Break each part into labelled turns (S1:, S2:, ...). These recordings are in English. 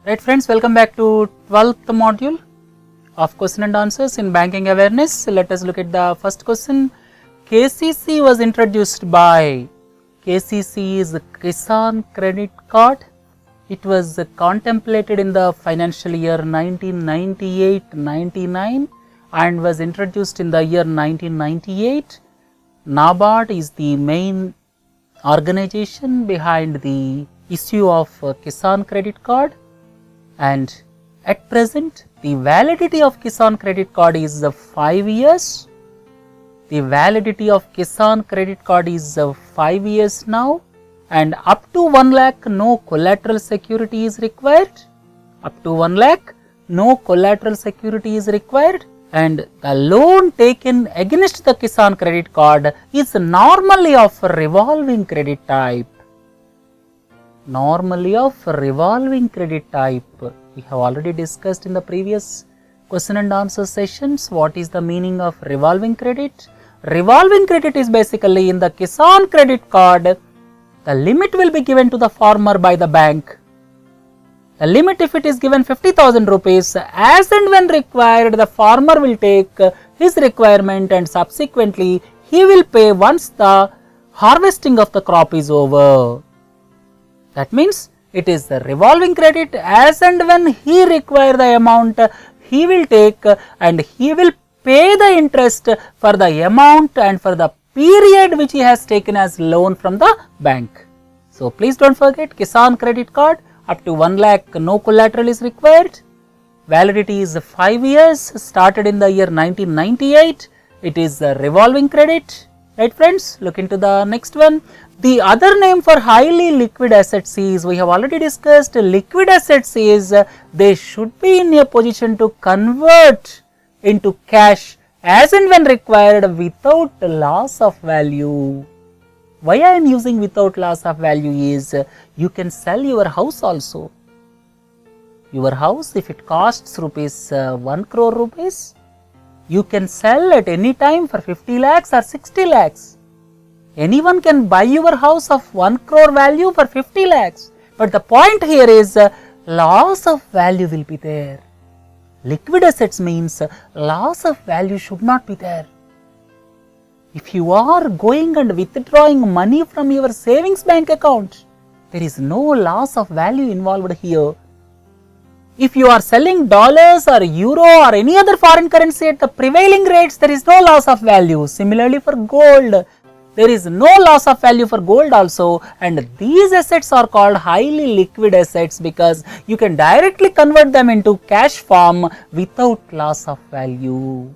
S1: Right friends, welcome back to 12th module of question and answers in banking awareness. Let us look at the first question. KCC was introduced by, KCC is Kisan Credit Card. It was contemplated in the financial year 1998-99 and was introduced in the year 1998. NABARD is the main organization behind the issue of Kisan Credit Card, and at present the validity of Kisan Credit Card is 5 years. The validity of Kisan Credit Card is 5 years now, and up to 1 lakh no collateral security is required. Up to 1 lakh no collateral security is required, and the loan taken against the Kisan Credit Card is normally of revolving credit type. Normally of revolving credit type. We have already discussed in the previous question and answer sessions what is the meaning of revolving credit. Revolving credit is basically in the Kisan Credit Card, the limit will be given to the farmer by the bank. The limit, if it is given 50,000 rupees, as and when required, the farmer will take his requirement and subsequently he will pay once the harvesting of the crop is over. That means it is the revolving credit. As and when he require the amount, he will take and he will pay the interest for the amount and for the period which he has taken as loan from the bank. So please don't forget, Kisan Credit Card, up to 1 lakh no collateral is required. Validity is 5 years, started in the year 1998. It is a revolving credit. Right friends, look into the next one. The other name for highly liquid assets is, we have already discussed, liquid assets is they should be in a position to convert into cash as and when required without loss of value. Why I am using without loss of value is, you can sell your house also. Your house, if it costs rupees 1 crore rupees, you can sell at any time for 50 lakhs or 60 lakhs. Anyone can buy your house of 1 crore value for 50 lakhs. But the point here is, loss of value will be there. Liquid assets means loss of value should not be there. If you are going and withdrawing money from your savings bank account, there is no loss of value involved here. If you are selling dollars or euro or any other foreign currency at the prevailing rates, there is no loss of value. Similarly for gold, there is no loss of value for gold also, and these assets are called highly liquid assets because you can directly convert them into cash form without loss of value.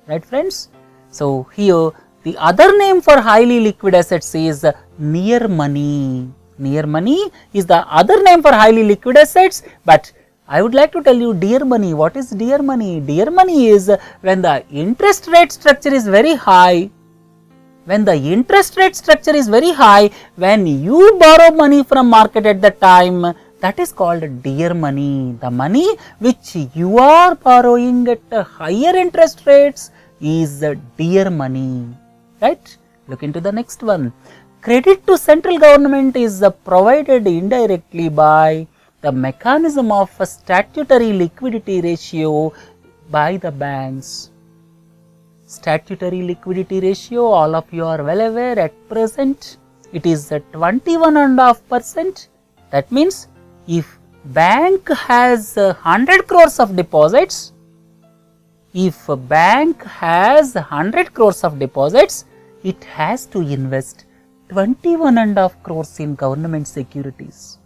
S1: Right friends? So here the other name for highly liquid assets is near money. Near money is the other name for highly liquid assets, but I would like to tell you dear money. What is dear money? Dear money is when the interest rate structure is very high. When the interest rate structure is very high, when you borrow money from market at the time, that is called dear money. The money which you are borrowing at higher interest rates is dear money. Right? Look into the next one. Credit to central government is provided indirectly by the mechanism of a statutory liquidity ratio by the banks. Statutory liquidity ratio, all of you are well aware, at present it is 21.5%. That means if bank has 100 crores of deposits, if a bank has 100 crores of deposits, it has to invest 21.5 crores in government securities.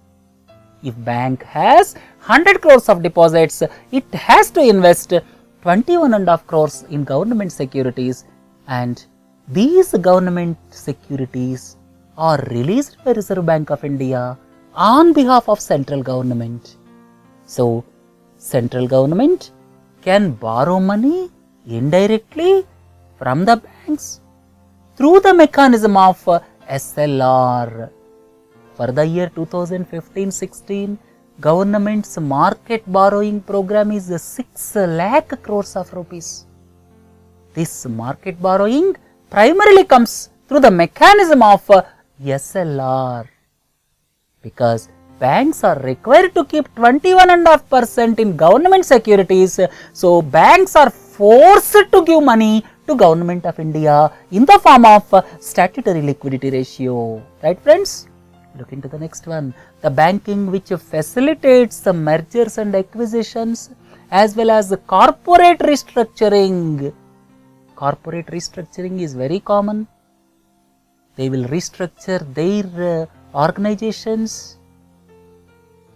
S1: If bank has 100 crores of deposits, it has to invest 21.5 crores in government securities, and these government securities are released by Reserve Bank of India on behalf of central government. So, central government can borrow money indirectly from the banks through the mechanism of SLR. For the year 2015-16, government's market borrowing program is 6 lakh crores of rupees. This market borrowing primarily comes through the mechanism of SLR, because banks are required to keep 21.5% in government securities. So banks are forced to give money to Government of India in the form of statutory liquidity ratio. Right friends? Look into the next one. The banking which facilitates the mergers and acquisitions as well as the corporate restructuring. Corporate restructuring is very common. They will restructure their organizations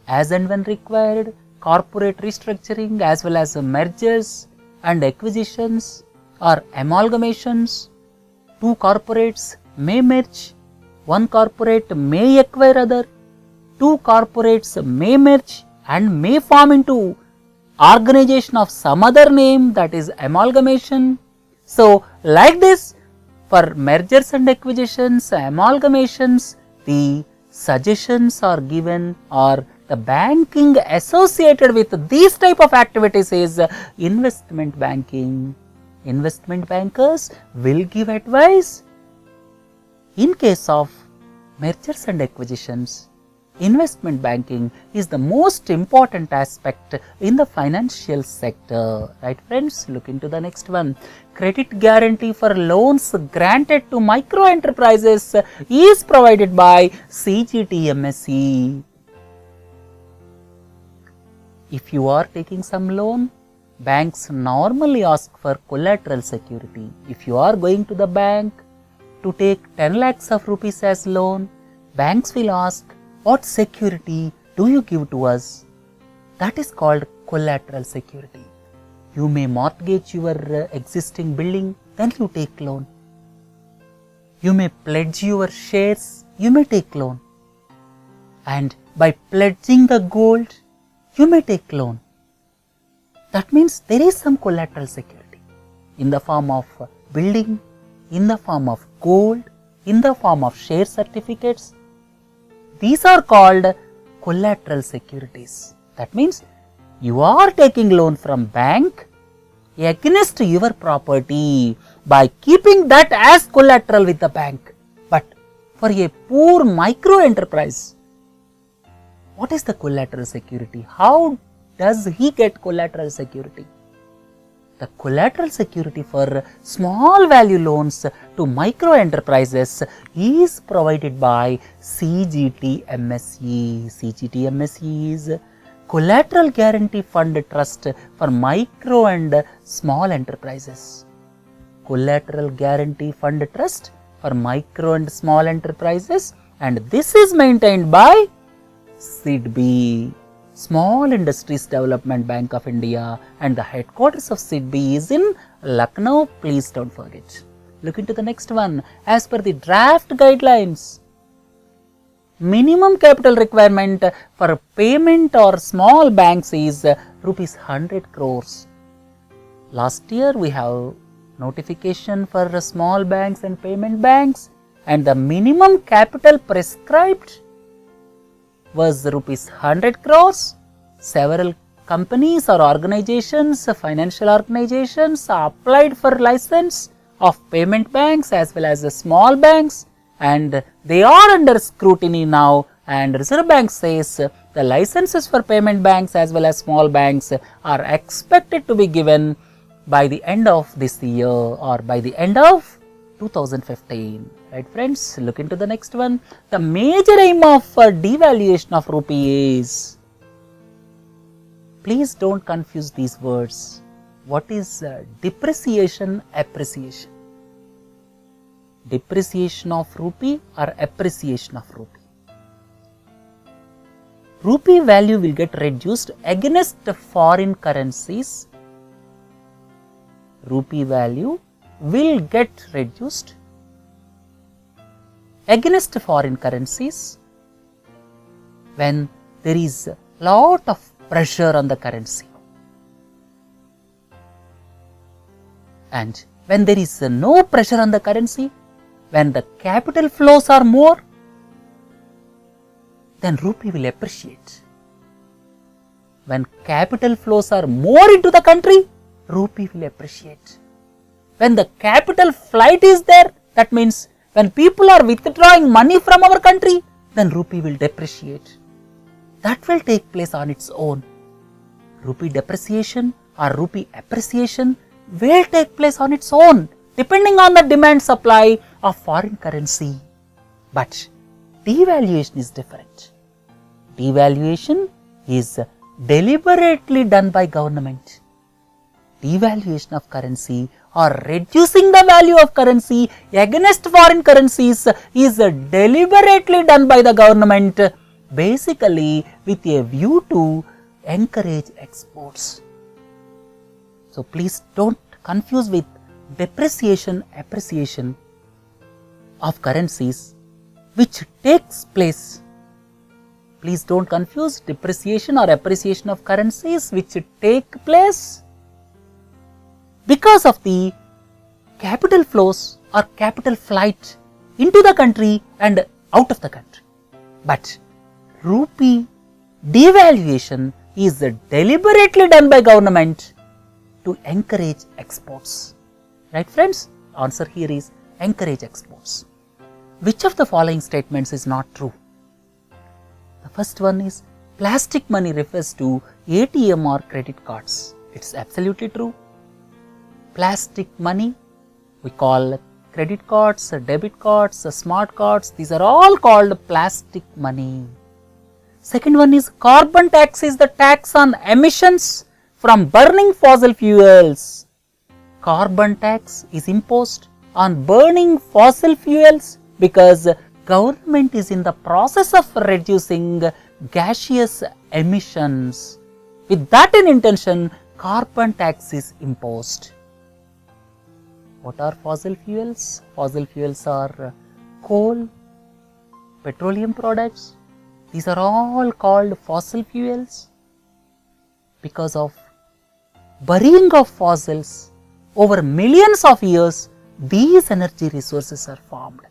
S1: as and when required. Corporate restructuring as well as mergers and acquisitions or amalgamations. Two corporates may merge. One corporate may acquire other. Two corporates may merge and may form into organization of some other name, that is amalgamation. So like this, for mergers and acquisitions, amalgamations, the suggestions are given or the banking associated with these type of activities is investment banking. Investment bankers will give advice in case of mergers and acquisitions. Investment banking is the most important aspect in the financial sector. Right friends? Look into the next one. Credit guarantee for loans granted to micro enterprises is provided by CGTMSE. If you are taking some loan, banks normally ask for collateral security. If you are going to the bank to take 10 lakhs of rupees as loan, banks will ask, what security do you give to us? That is called collateral security. You may mortgage your existing building, then you take loan. You may pledge your shares, you may take loan. And by pledging the gold, you may take loan. That means there is some collateral security in the form of building, in the form of gold, in the form of share certificates. These are called collateral securities. That means you are taking loan from bank against your property by keeping that as collateral with the bank. But for a poor micro enterprise, what is the collateral security? How does he get collateral security? The collateral security for small value loans to micro enterprises is provided by CGTMSE. CGTMSE is Collateral Guarantee Fund Trust for Micro and Small Enterprises. Collateral Guarantee Fund Trust for Micro and Small Enterprises, and this is maintained by SIDBI. Small Industries Development Bank of India, and the headquarters of SIDBI is in Lucknow. Please don't forget. Look into the next one. As per the draft guidelines, minimum capital requirement for payment or small banks is rupees 100 crores. Last year we have notification for small banks and payment banks, and the minimum capital prescribed was rupees 100 crores. Several companies or organizations, financial organizations applied for license of payment banks as well as the small banks, and they are under scrutiny now, and Reserve Bank says the licenses for payment banks as well as small banks are expected to be given by the end of this year or by the end of 2015. Right friends, look into the next one. The major aim of devaluation of rupee is, please don't confuse these words. What is depreciation, appreciation? Depreciation of rupee or appreciation of rupee? Rupee value will get reduced against foreign currencies. Rupee value will get reduced against foreign currencies when there is a lot of pressure on the currency, and when there is no pressure on the currency, when the capital flows are more, then rupee will appreciate. When capital flows are more into the country, rupee will appreciate. When the capital flight is there, that means when people are withdrawing money from our country, then rupee will depreciate. that will take place on its own. Rupee depreciation or rupee appreciation will take place on its own depending on the demand supply of foreign currency. But devaluation is different. Devaluation is deliberately done by government. Devaluation of currency or reducing the value of currency against foreign currencies is deliberately done by the government, basically with a view to encourage exports. So please don't confuse with depreciation, appreciation of currencies which takes place. Please don't confuse depreciation or appreciation of currencies which take place because of the capital flows or capital flight into the country and out of the country. But rupee devaluation is deliberately done by government to encourage exports. Right friends? Answer here is encourage exports. Which of the following statements is not true? The first one is plastic money refers to ATM or credit cards. It's absolutely true. Plastic money, we call credit cards, debit cards, smart cards, these are all called plastic money. Second one is carbon tax is the tax on emissions from burning fossil fuels. Carbon tax is imposed on burning fossil fuels because government is in the process of reducing gaseous emissions. With that in intention, carbon tax is imposed. What are fossil fuels? Fossil fuels are coal, petroleum products. These are all called fossil fuels because of burying of fossils over millions of years. These energy resources are formed.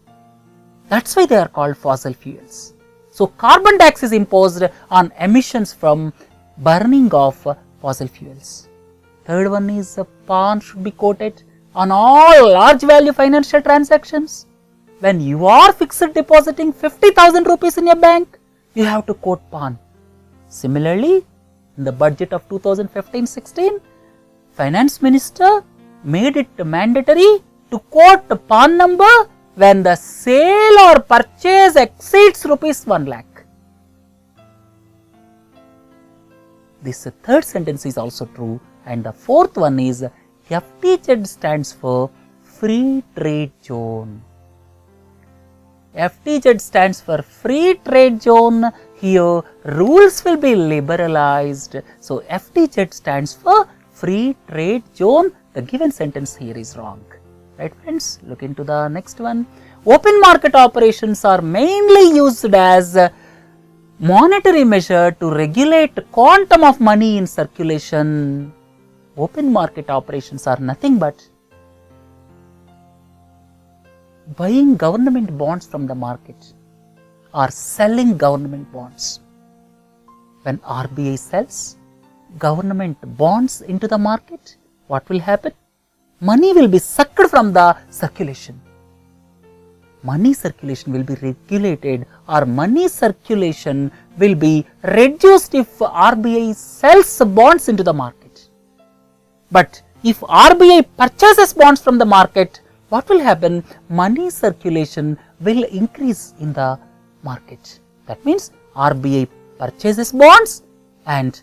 S1: That's why they are called fossil fuels. So carbon tax is imposed on emissions from burning of fossil fuels. Third one is PAN should be quoted on all large value financial transactions. When you are fixed depositing 50,000 rupees in a bank, you have to quote PAN. Similarly, in the budget of 2015-16, Finance Minister made it mandatory to quote the PAN number when the sale or purchase exceeds rupees 1 lakh. This third sentence is also true, and the fourth one is FTZ stands for Free Trade Zone. FTZ stands for Free Trade Zone. Here rules will be liberalized. So FTZ stands for Free Trade Zone. The given sentence here is wrong. Right friends, look into the next one. Open market operations are mainly used as monetary measure to regulate quantum of money in circulation. Open market operations are nothing but buying government bonds from the market or selling government bonds. When RBI sells government bonds into the market, what will happen? Money will be sucked from the circulation. Money circulation will be regulated or money circulation will be reduced if RBI sells bonds into the market. But if RBI purchases bonds from the market, what will happen? Money circulation will increase in the market. That means RBI purchases bonds and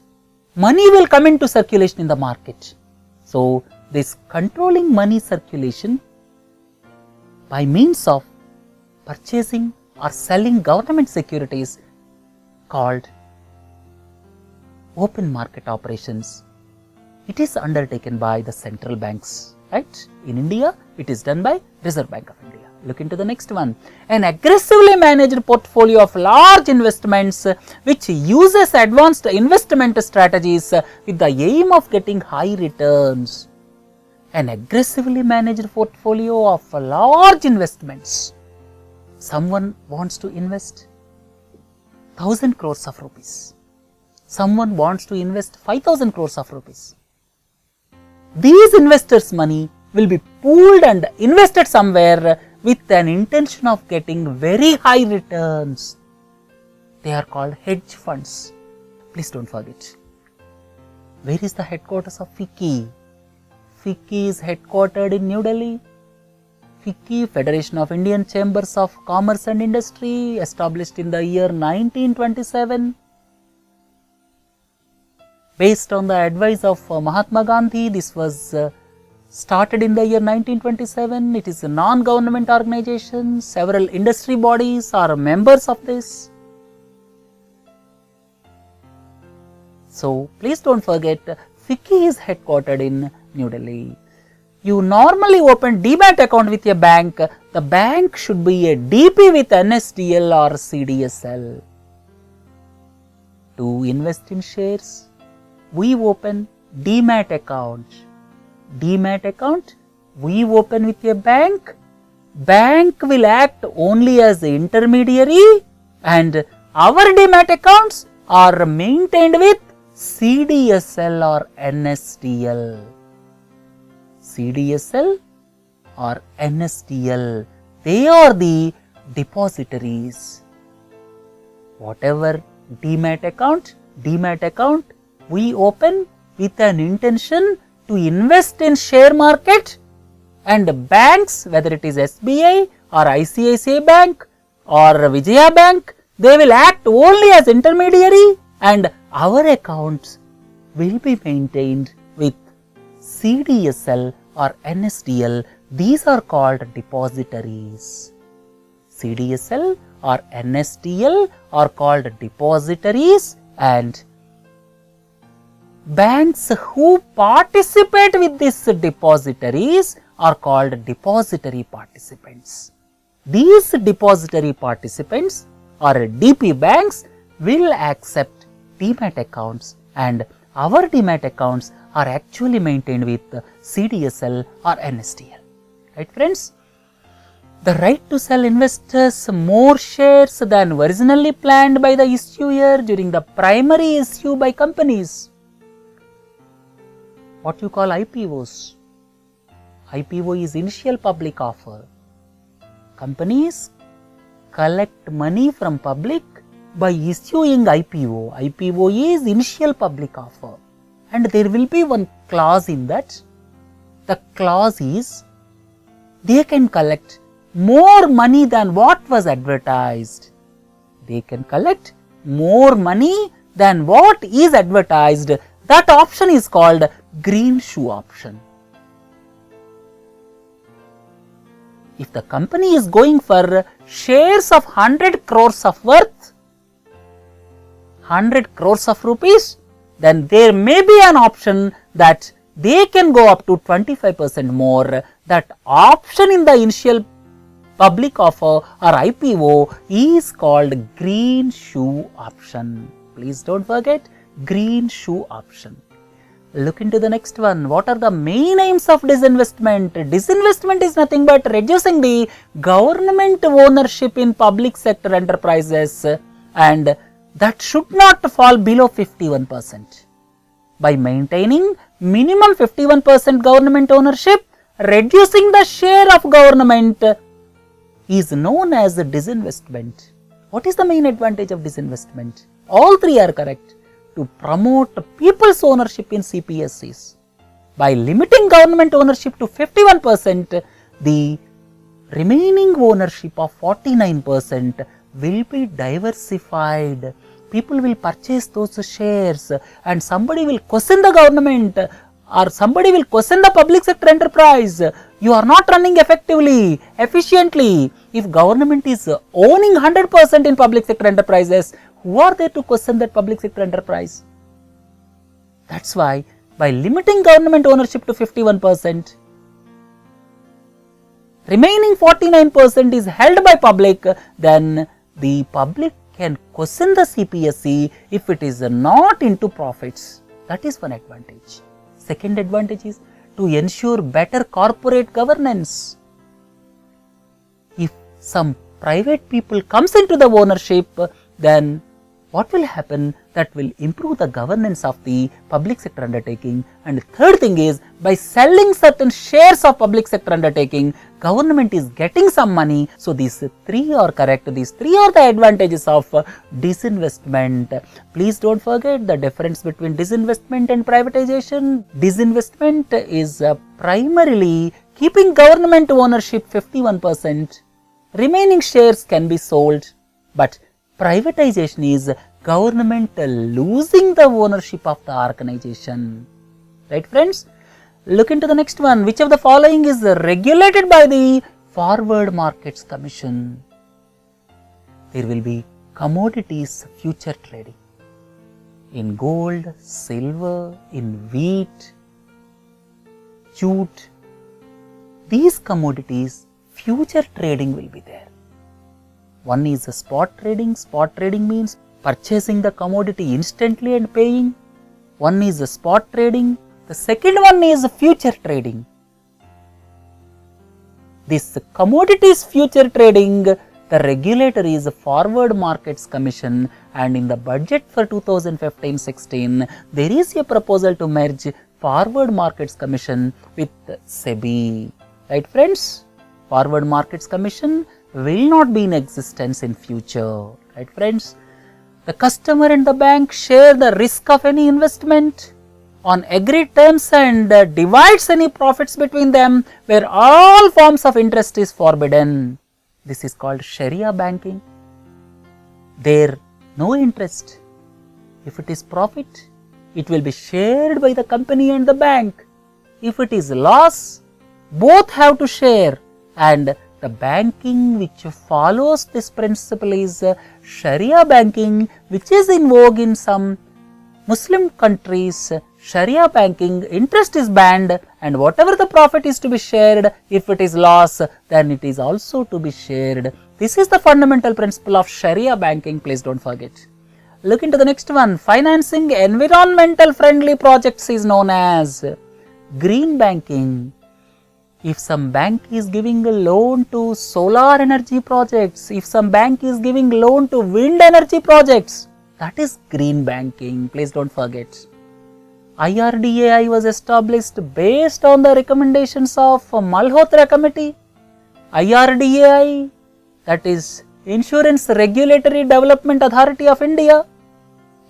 S1: money will come into circulation in the market. So this controlling money circulation by means of purchasing or selling government securities called open market operations. It is undertaken by the central banks, right? In India, it is done by Reserve Bank of India. Look into the next one. An aggressively managed portfolio of large investments which uses advanced investment strategies with the aim of getting high returns. An aggressively managed portfolio of large investments. Someone wants to invest 1000 crores of rupees. Someone wants to invest 5000 crores of rupees. These investors' money will be pooled and invested somewhere with an intention of getting very high returns. They are called hedge funds. Please don't forget. Where is the headquarters of FICCI? FICCI is headquartered in New Delhi. FICCI, Federation of Indian Chambers of Commerce and Industry, established in the year 1927. Based on the advice of Mahatma Gandhi, this was started in the year 1927. It is a non-government organization. Several industry bodies are members of this. So, please don't forget, FICCI is headquartered in New Delhi. You normally open Demat account with a bank. The bank should be a DP with NSDL or CDSL. To invest in shares, we open Demat account. Demat account we open with a bank. Bank will act only as the intermediary, and our Demat accounts are maintained with CDSL or NSDL. CDSL or NSDL, they are the depositories. Whatever Demat account we open with an intention to invest in share market, and banks, whether it is SBI or ICICI Bank or Vijaya Bank, they will act only as intermediary, and our accounts will be maintained with CDSL or NSDL. These are called depositories. CDSL or NSDL are called depositories, and banks who participate with these depositories are called depository participants. These depository participants or DP banks will accept Demat accounts, and our Demat accounts are actually maintained with CDSL or NSDL. Right, friends? The right to sell investors more shares than originally planned by the issuer during the primary issue by companies. What you call IPOs. IPO is initial public offer. Companies collect money from public by issuing IPO. IPO is initial public offer, and there will be one clause in that. The clause is they can collect more money than what was advertised. They can collect more money than what is advertised. That option is called green shoe option. If the company is going for shares of 100 crores of worth, 100 crores of rupees, then there may be an option that they can go up to 25% more. That option in the initial public offer or IPO is called green shoe option. Please don't forget, green shoe option. Look into the next one. What are the main aims of disinvestment? Disinvestment is nothing but reducing the government ownership in public sector enterprises, and that should not fall below 51%. By maintaining minimum 51% government ownership, reducing the share of government is known as disinvestment. What is the main advantage of disinvestment? All three are correct. To promote people's ownership in CPSEs. By limiting government ownership to 51%, the remaining ownership of 49% will be diversified. People will purchase those shares, and somebody will question the government, or somebody will question the public sector enterprise. You are not running effectively, efficiently. If government is owning 100% in public sector enterprises, who are there to question that public sector enterprise? That's why by limiting government ownership to 51%, remaining 49% is held by public, then the public can question the CPSE if it is not into profits. That is one advantage. Second advantage is to ensure better corporate governance. If some private people comes into the ownership, then what will happen? That will improve the governance of the public sector undertaking. And third thing is, by selling certain shares of public sector undertaking, government is getting some money. So these three are correct. These three are the advantages of disinvestment. Please don't forget the difference between disinvestment and privatization. Disinvestment is primarily keeping government ownership 51%. Remaining shares can be sold, but privatization is government losing the ownership of the organization. Right, friends? Look into the next one. Which of the following is regulated by the Forward Markets Commission? There will be commodities future trading in gold, silver, in wheat, jute. These commodities future trading will be there. One is spot trading. Spot trading means purchasing the commodity instantly and paying. One is spot trading. The second one is future trading. This commodities future trading, the regulator is Forward Markets Commission, and in the budget for 2015-16, there is a proposal to merge Forward Markets Commission with SEBI. Right, friends? Forward Markets Commission will not be in existence in future. Right, friends? The customer and the bank share the risk of any investment on agreed terms and divides any profits between them, where all forms of interest is forbidden. This is called Sharia banking. There no interest. If it is profit, it will be shared by the company and the bank. If it is loss, both have to share, and the banking which follows this principle is Sharia banking, which is in vogue in some Muslim countries. Sharia banking, interest is banned, and whatever the profit is to be shared, if it is loss, then it is also to be shared. This is the fundamental principle of Sharia banking, please don't forget. Look into the next one. Financing environmental friendly projects is known as green banking. If some bank is giving a loan to solar energy projects, if some bank is giving loan to wind energy projects, that is green banking, please don't forget. IRDAI was established based on the recommendations of Malhotra Committee. IRDAI, that is Insurance Regulatory Development Authority of India,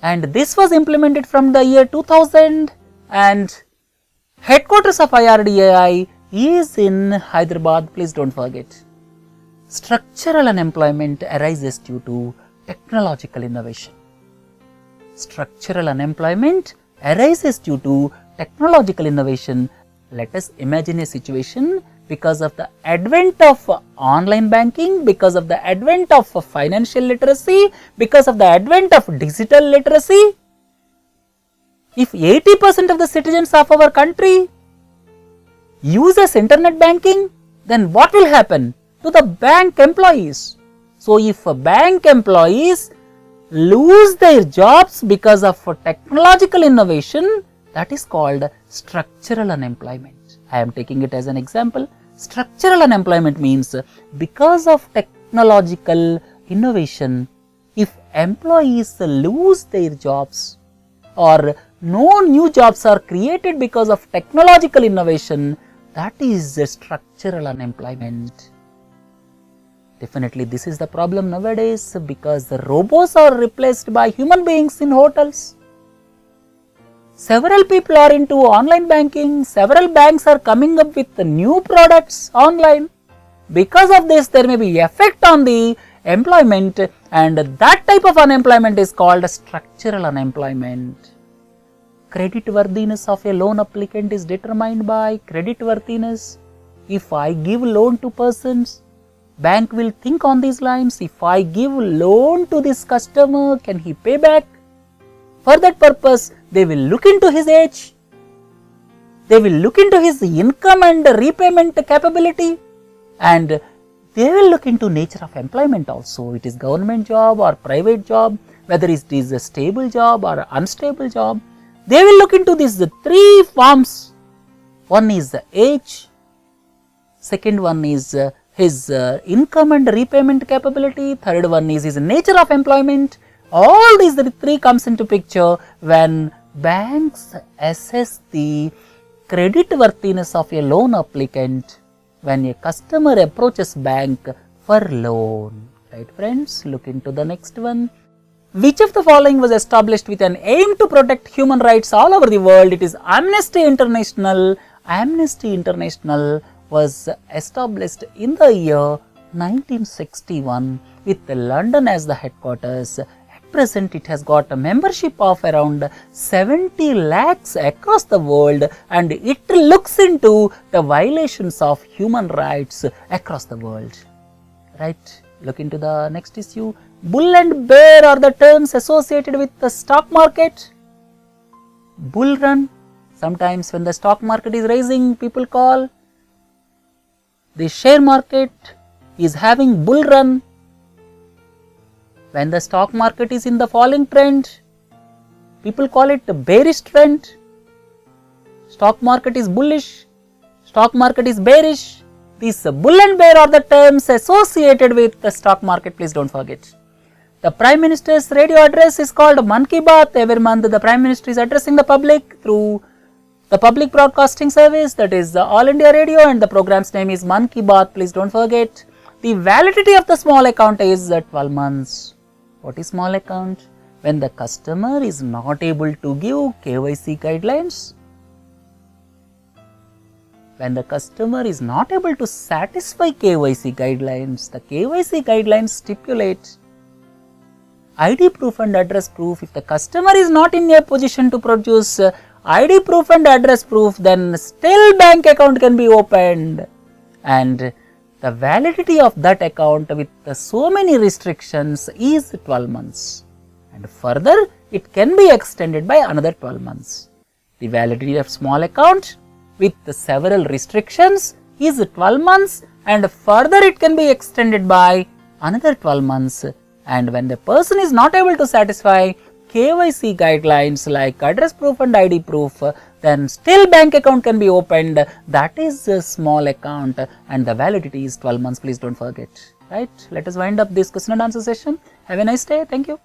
S1: and this was implemented from the year 2000, and headquarters of IRDAI is in Hyderabad, please don't forget. Structural unemployment arises due to technological innovation. Structural unemployment arises due to technological innovation. Let us imagine a situation because of the advent of online banking, because of the advent of financial literacy, because of the advent of digital literacy. If 80% of the citizens of our country uses internet banking, then what will happen to the bank employees? So if bank employees lose their jobs because of technological innovation, that is called structural unemployment. I am taking it as an example. Structural unemployment means because of technological innovation, if employees lose their jobs or no new jobs are created because of technological innovation, that is structural unemployment. Definitely this is the problem nowadays, because the robots are replaced by human beings in hotels. Several people are into online banking, several banks are coming up with new products online. Because of this, there may be effect on the employment, and that type of unemployment is called structural unemployment. Creditworthiness of a loan applicant is determined by creditworthiness. If I give loan to persons, bank will think on these lines. If I give loan to this customer, can he pay back? For that purpose, they will look into his age, they will look into his income and repayment capability, and they will look into nature of employment also. It is government job or private job, whether it is a stable job or unstable job. They will look into these three forms. One is the age, second one is his income and repayment capability, third one is his nature of employment, All these three comes into picture when banks assess the credit worthiness of a loan applicant when a customer approaches bank for loan. Right friends, look into the next one. Which of the following was established with an aim to protect human rights all over the world? It is Amnesty International. Amnesty International was established in the year 1961 with London as the headquarters. At present, it has got a membership of around 70 lakhs across the world, and it looks into the violations of human rights across the world. Right? Look into the next issue. Bull and bear are the terms associated with the stock market. Bull run. Sometimes when the stock market is rising, people call the share market is having bull run. When the stock market is in the falling trend, people call it the bearish trend. Stock market is bullish, stock market is bearish. These bull and bear are the terms associated with the stock market, please don't forget. The Prime Minister's radio address is called Man Ki Baat. Every month the Prime Minister is addressing the public through the public broadcasting service, that is the All India Radio, and the program's name is Man Ki Baat, please don't forget. The validity of the small account is 12 months. What is small account? When the customer is not able to give KYC guidelines. When the customer is not able to satisfy KYC guidelines, the KYC guidelines stipulate ID proof and address proof. If the customer is not in a position to produce ID proof and address proof, then still bank account can be opened, and the validity of that account with so many restrictions is 12 months, and further it can be extended by another 12 months. The validity of small account with several restrictions is 12 months, and further it can be extended by another 12 months. And when the person is not able to satisfy KYC guidelines like address proof and ID proof, then still bank account can be opened. That is a small account, and the validity is 12 months, please don't forget. Right? Let us wind up this question and answer session. Have a nice day. Thank you.